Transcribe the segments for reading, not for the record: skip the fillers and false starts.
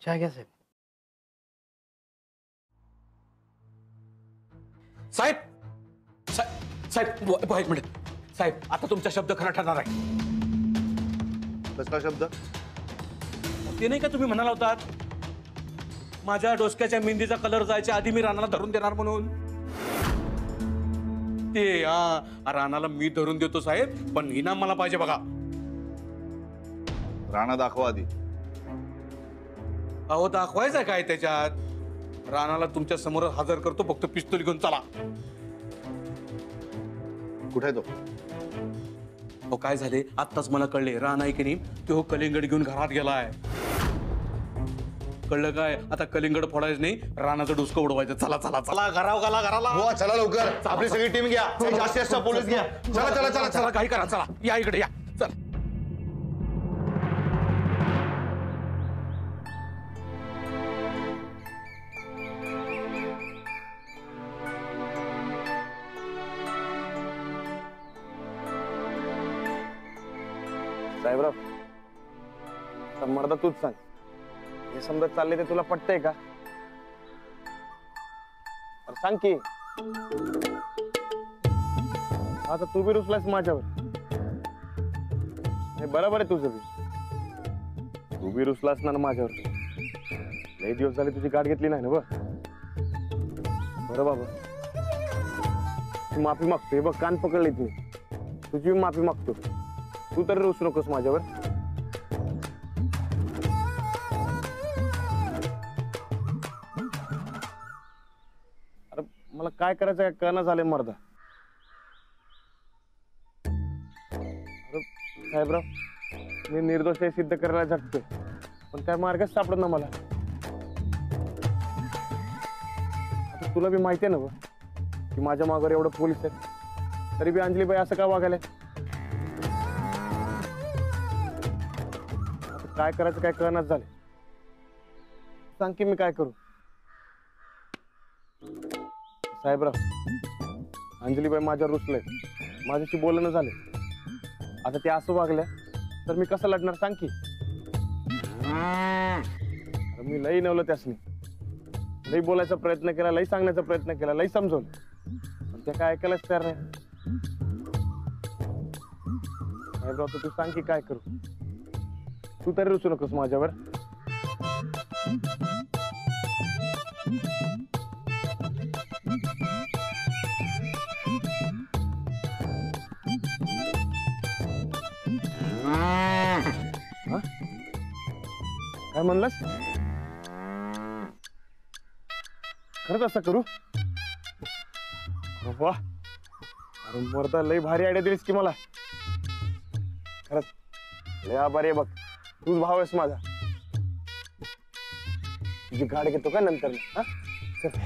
चहा घ्या साहेब. साहेब साहेब एक मिनिट साहेब, आता तुमचा शब्द खरा ठरणार आहे. कसला शब्द? ते नाही का तुम्ही म्हणाला होतात माझ्या डोसक्याच्या मेहंदीचा कलर जायच्या आधी मी रानाला धरून देणार म्हणून. ते रानाला मी धरून देतो साहेब, पण इनाम मला पाहिजे बघा. राणा दाखवा आधी. अहो दाखवायचं काय त्याच्यात? रानाला तुमच्या समोर हजर करतो, फक्त पिस्तूल घेऊन चला. कुठे तो? हो काय झाले आत्ताच मला कळले, राणा आहे की नाही तो कलिंगड घेऊन घरात गेलाय. कळलं काय? आता कलिंगड फोडायचं नाही, रानाचं डुसकं उडवायचं. चला चला चला घराला. हो चला लवकर, आपली सगळी टीम घ्या, जास्तीत पोलीस घ्या. चला चला चला चला काही करा, चला या इकडे या. चला साहेबराव, मर्दा तूच सांग, हे समजा चालले ते तुला पटतंय का? सांग की. आता तू बी रुसलास माझ्यावर. हे बरोबर आहे तुझं बी. तू बी रुसलास ना माझ्यावर. लई दिवस झाले तुझी गाठ घेतली नाही ना. बरं बाबा, तू माफी मागतो. हे बघ कान पकडले मी, तुझी माफी मागतो. तू तरी रुसू नकोस माझ्यावर. अरे मला काय करायचं काय कळना झालंय मर्दा. अरे साहेबराव, मी निर्दोष हे सिद्ध करायला झटतोय, पण काय मार्गच सापडत ना मला. आता तुला बी माहिती आहे ना की माझ्या मागावर एवढं पोलीस आहेत, तरी बी अंजलीबाई असं का वागायला? काय करायचं काय कळनाच झाले. सांग की मी काय करू? साहेबराव, अंजलीबाई माझ्यावर रुसले, माझ्याशी बोलणं झाले. आता ते असं वागल्या तर मी कसं लढणार सांग की. मी लई नवलं त्यासनी, लई बोलायचा प्रयत्न केला, लई सांगण्याचा प्रयत्न केला, लई समजवलं, पण त्या काय ऐकायलाच तयार नाही. साहेबराव, तू सांग की काय करू? तू तरी रुसू नकोस माझ्यावर. काय म्हणलास? खरंच असं करू? वा, अरे मर्दा लई भारी आयडिया दिलीस की मला. खरंच लय आभारी आहे बघ. तूच भाव आहेस माझा. तुझी गाड घेतो का नंतर? चल.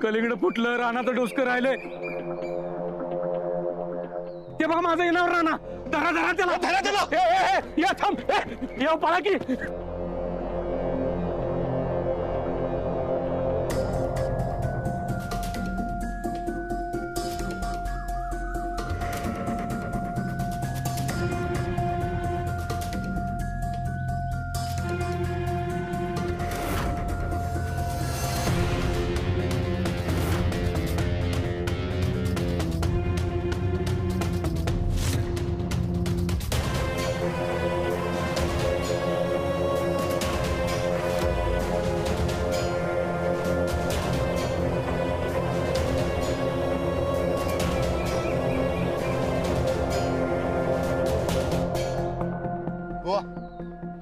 कलिंगड फुटलं, रानाचं डोसकं राहिलंय. ते बघा माझं येणार राणा. धरा धरा त्याला, धरा त्याला. या थांब, या पळा की.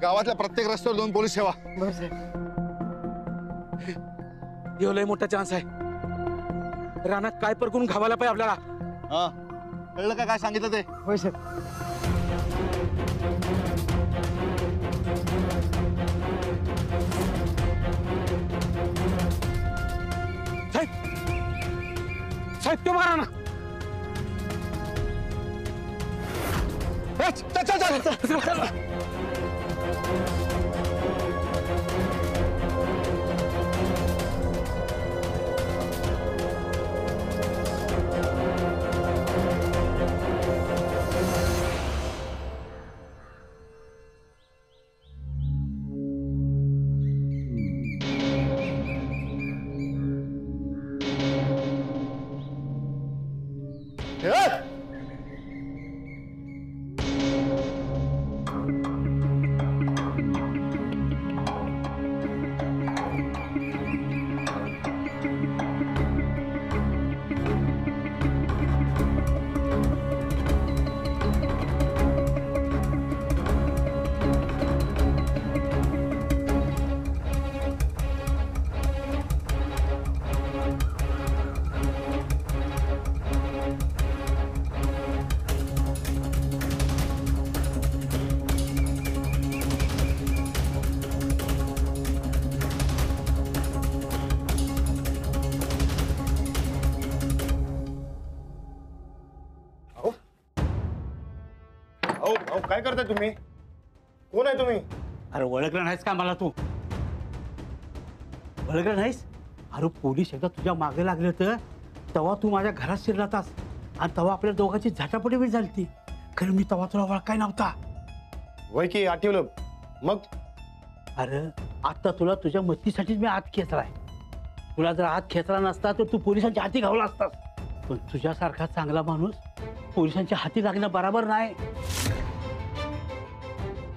गावातल्या प्रत्येक रस्त्यावर 2 पोलीस ठेवा. ह्यो लय मोठा चान्स आहे. रानात काय पर करून घावायला पाहिजे आपल्याला. हा कळलं का काय सांगितलं ते? होय सर. साहेब, साहेब तो बघा राणा. चल चल चल. काय करताय तुम्ही? कोण आहे तुम्ही? अरे ओळखलं नाहीस का मला तू? ओळखलं नाहीस? अरे पोलीस एकदा तुझ्या मागे लागले तर तेव्हा तू माझ्या घरात शिरलातास आणि तेव्हा आपल्या दोघांची झटापटी बी झाली. खरं मी तेव्हा तुला ओळखाय नव्हता. वय की आठवलं मग? अरे आता तुला तुझ्या मस्तीसाठीच मी आत खेचलाय. तुला जर आत खेचला नसता तर तू पोलिसांच्या हाती घावला असतास. पण तुझ्यासारखा चांगला माणूस पोलिसांच्या हाती लागणं बरोबर नाही.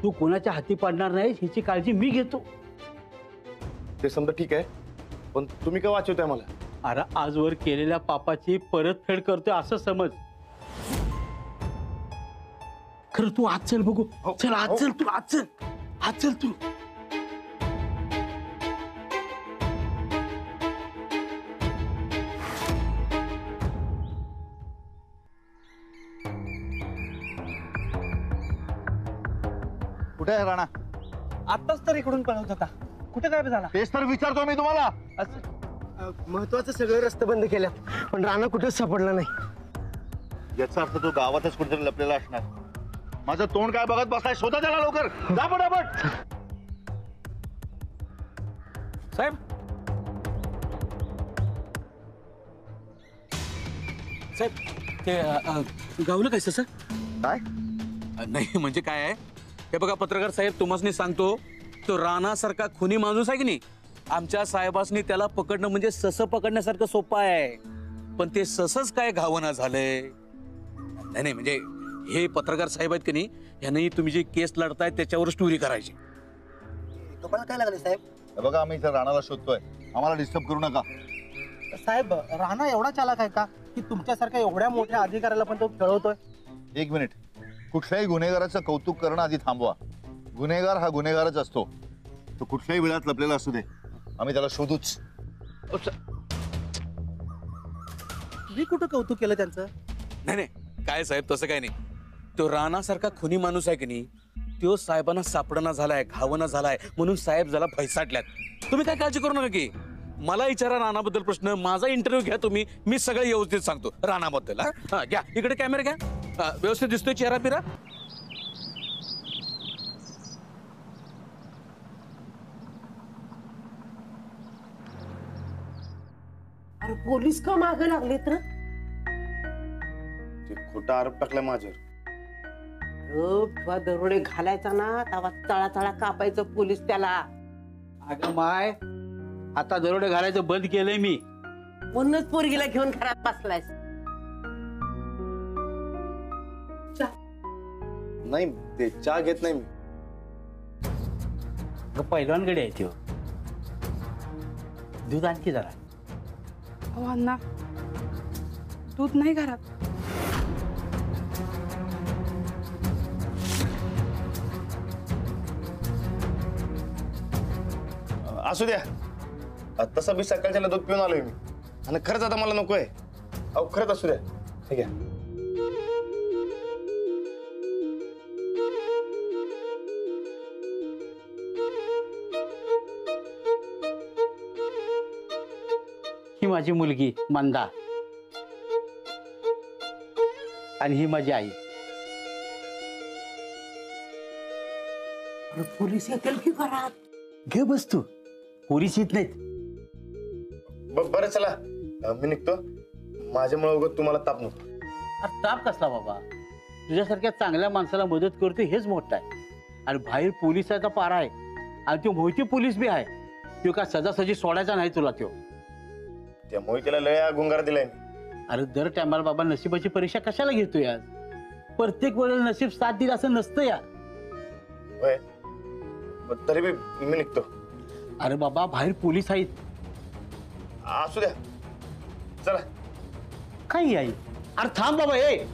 तू कोणाच्या हाती पडणार नाहीस हिची काळजी मी घेतो. ते समजा ठीक आहे, पण तुम्ही काय वाचवताय मला? अरे आजवर केलेल्या पापाची परतफेड करतोय असं समज. खरं तू आज चल बघू. चल आज चल तू, आज चल, आज चल तू. कुठे आहे राणा? आताच तर इकडून पळवत होता. कुठे काय झाला? तेच तर विचारतो मी तुम्हाला. महत्वाचं सगळे रस्ते बंद केल्यात पण राणा कुठेच सापडला नाही. याचा अर्थ तो गावातच कुठेतरी लपलेला असणार. माझं तोंड काय बघत बसलाय? शोधा त्याला लवकर. जा पटापट. साहेब, साहेब ते गावलं काय सर? काय? नाही म्हणजे काय आहे हे बघा पत्रकार साहेब, तुम्हाला सांगतो तो राणासारखा खुनी माणूस आहे की नाही, आमच्या साहेबांनी त्याला पकडणं म्हणजे सस पकडण्यासारखं सोपं आहे. पण ते ससच काय घावना झालंय. नाही नाही म्हणजे हे पत्रकार साहेब आहेत की नाही, यांनी तुम्ही जी केस लढताय त्याच्यावर स्टोरी करायची. तुम्हाला काय लागले साहेब? हे बघा आम्ही इथे राणाला शोधतोय, आम्हाला डिस्टर्ब करू नका. साहेब राणा एवढा चालाक आहे का की तुमच्यासारख्या एवढ्या मोठ्या अधिकाऱ्याला पण तो खेळवतोय? एक मिनिट, कुठल्याही गुन्हेगाराचं कौतुक करणं आधी थांबवा. गुन्हेगार हा गुन्हेगारच असतो, तो कुठल्याही वेळात लपलेला असू दे, आम्ही त्याला शोधूच. मी कुठं कौतुक केलं त्यांचं? नाही नाही, काय साहेब तसं काय नाही. तो राणासारखा खुनी माणूस आहे की नाही, तो साहेबांना सापडणं झालाय, घावणं झालाय म्हणून साहेब जरा भैसाटल्यात. तुम्ही काय काळजी करू नका की मला विचारा राणाबद्दल प्रश्न, माझा इंटरव्ह्यू घ्या तुम्ही, मी सगळं व्यवस्थित सांगतो राणाबद्दल. हा घ्या, इकडे कॅमेरा घ्या. व्यवस्थित दिसतोय चेहरा बिरा? अरे पोलीस का मागे लागले तर? खोटा आरोप टाकला माझ्यावर. जेव्हा दरोडे घालायचा ना तेव्हा तळा तळा कापायचं पोलीस त्याला. अगं माय, आता दरोडे घालायचं बंद केलंय मी. म्हणूनच पोरगीला घेऊन घरात बसलायस. नाही ते चहा घेत नाही मी. अगं पहिलवानकडे आहे त्यो. दूध आणखी जरा. अहो अण्णा, दूध नाही घरात. असू द्या, तसं मी सकाळच्याला दूध पिऊन आलोय मी, आणि खरंच आता मला नकोय. अहो खरंच असू द्या. ठीक आहे. ही माझी मुलगी मंदा आणि ही माझी आई. अरे पोलीस येतील की घरात? घे बस तू, पोलीस येत नाहीत. बरं चला, मी निघतो. माझ्यामुळे उगाच तुम्हाला ताप नको. अरे ताप कसला बाबा, तुझ्यासारख्या चांगल्या माणसाला मदत करतो हेच मोठं आहे. आणि बाहेर पोलिसाचा पारा आहे, आणि तो मोहिती पोलीस बी आहे. तो का सजासजी सोडायचा नाही तुला तो. त्यामुळे त्याला लय गुंगार दिलाय मी. अरे दर टायमाला बाबा नशिबाची परीक्षा कशाला घेतोय आज? प्रत्येक वेळेला नशीब साथ दिल असं नसतं या. होय, तरी बी मी निघतो. अरे बाबा बाहेर पोलीस आहेत. असू द्या, चला. काही आई, अरे थांब बाबा. ए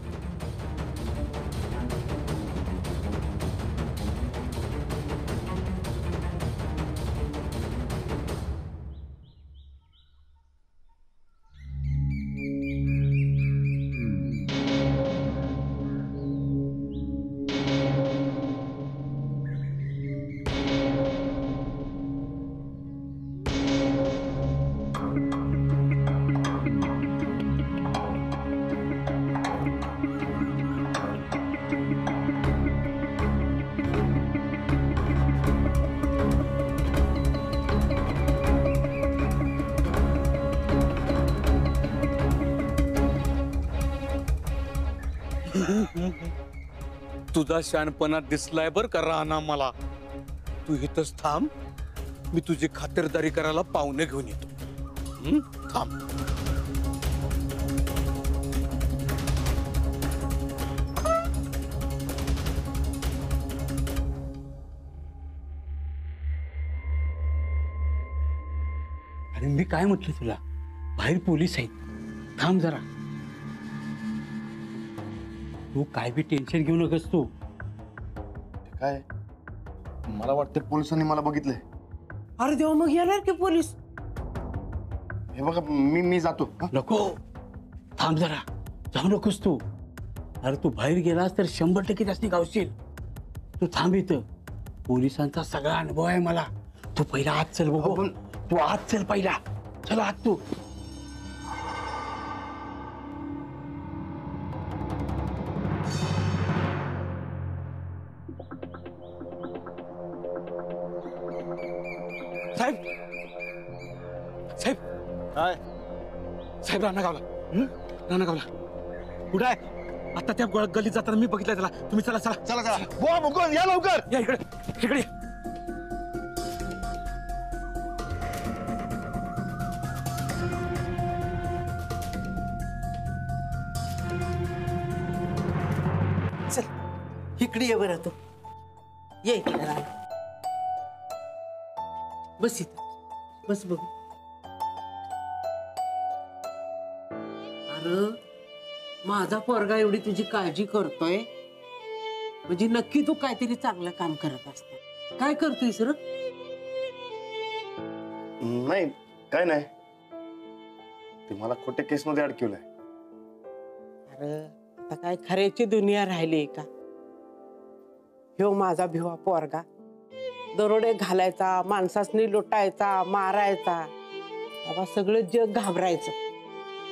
तुझा शहाणपणा दिसलाय बर का राणा मला. तू इथंच थांब, मी तुझी खातिरदारी करायला पाहुणे घेऊन येतो. थांब. अरे मी काय म्हटलं तुला, बाहेर पोलीस आहेत. थांब जरा. तू काय बी टेन्शन घेऊ नकस तू. काय मला वाटतं पोलिसांनी मला बघितलंय. अरे देवा, मग येणार की पोलीस? हे बघा, मी जातो. नको, थांब जरा. जाऊ नकोस तू. अरे तू बाहेर गेलास तर 100% त्यासनी गावशील. तू थांब इथं. पोलिसांचा सगळा अनुभव आहे मला. तू पहिला आत चल बघू. तू आत चल पहिला. चल आत तू. साहेब, साहेब, काय साहेब राणा गावला. राणा गावला कुठं आहे? आता त्या गल्लीत जाताना मी बघितलं त्याला. तुम्ही चला चला चला चला, बुवा मुकुंद या लवकर. या इकडे, इकडे. चल इकडे ये बरं तू ये इकडे राहा. बस इथं बस बघू. अरे माझा पोरगा एवढी तुझी काळजी करतोय म्हणजे नक्की तू काहीतरी चांगलं काम करत असत. काय करतोय सर? नाही काय नाही, ते मला खोट्या केसमध्ये अडकवलंय. अरे आता काय खऱ्याची दुनिया राहिली का? ह्यो माझा भिवा पोरगा दरोडे घालायचा, माणसासनी लुटायचा, मारायचा. बाबा सगळं जग घाबरायचं,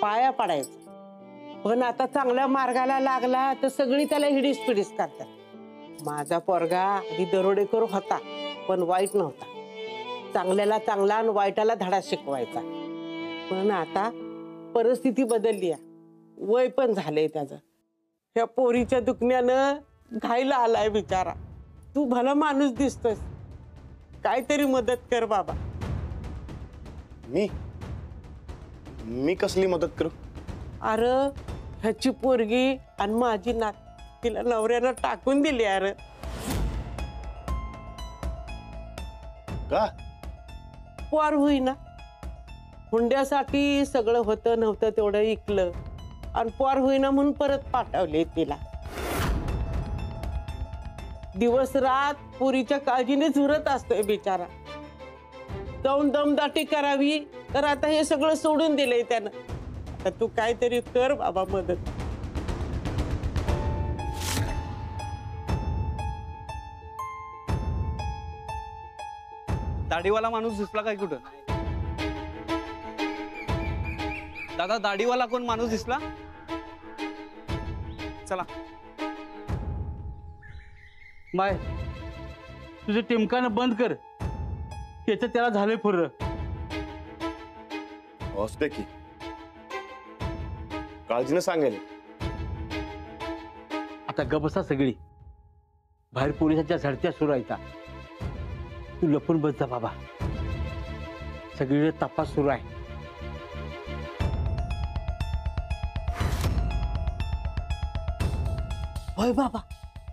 पाया पडायचं. पण आता चांगल्या मार्गाला लागला तर सगळी त्याला हिडीस पिडीस करतात. माझा पोरगा आधी दरोडेखोर होता पण वाईट नव्हता. चांगल्याला चांगला आणि वाईटाला धडा शिकवायचा. पण आता परिस्थिती बदलली आहे, वय पण झालंय त्याचं. ह्या पोरीच्या दुखण्यानं घायला आलाय बिचारा. तू भला माणूस दिसतोस, काहीतरी मदत कर बाबा. मी कसली मदत करू? अरे ह्याची पोरगी आणि माझी नात तिला नवऱ्यानं टाकून दिली. अरे का? पोर होईना. हुंड्यासाठी सगळं होतं नव्हतं तेवढं ऐकलं आणि पोर होईना म्हणून परत पाठवले तिला. दिवस रात पुरीच्या काळजीने झुरत असतोय बिचारा. जाऊन दमदाटी करावी तर आता हे सगळं सोडून दिलंय त्यानं. आता तू काहीतरी कर बाबा मदत. दाढीवाला माणूस दिसला काय कुठं? दादा दाढीवाला कोण माणूस दिसला? चला. बाय तुझं टिमकानं बंद कर, त्याचं त्याला झालंय फुर्र. असते की काळजीनं सांगेल. आता गबसा सगळी, बाहेर पोलिसांच्या झडत्या सुरू आहेत. तू लपून बस जा बाबा, सगळीकडे तपास सुरू आहे. होय बाबा,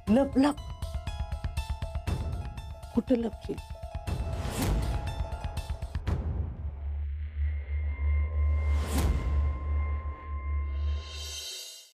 लप लप. कुठं लपशील?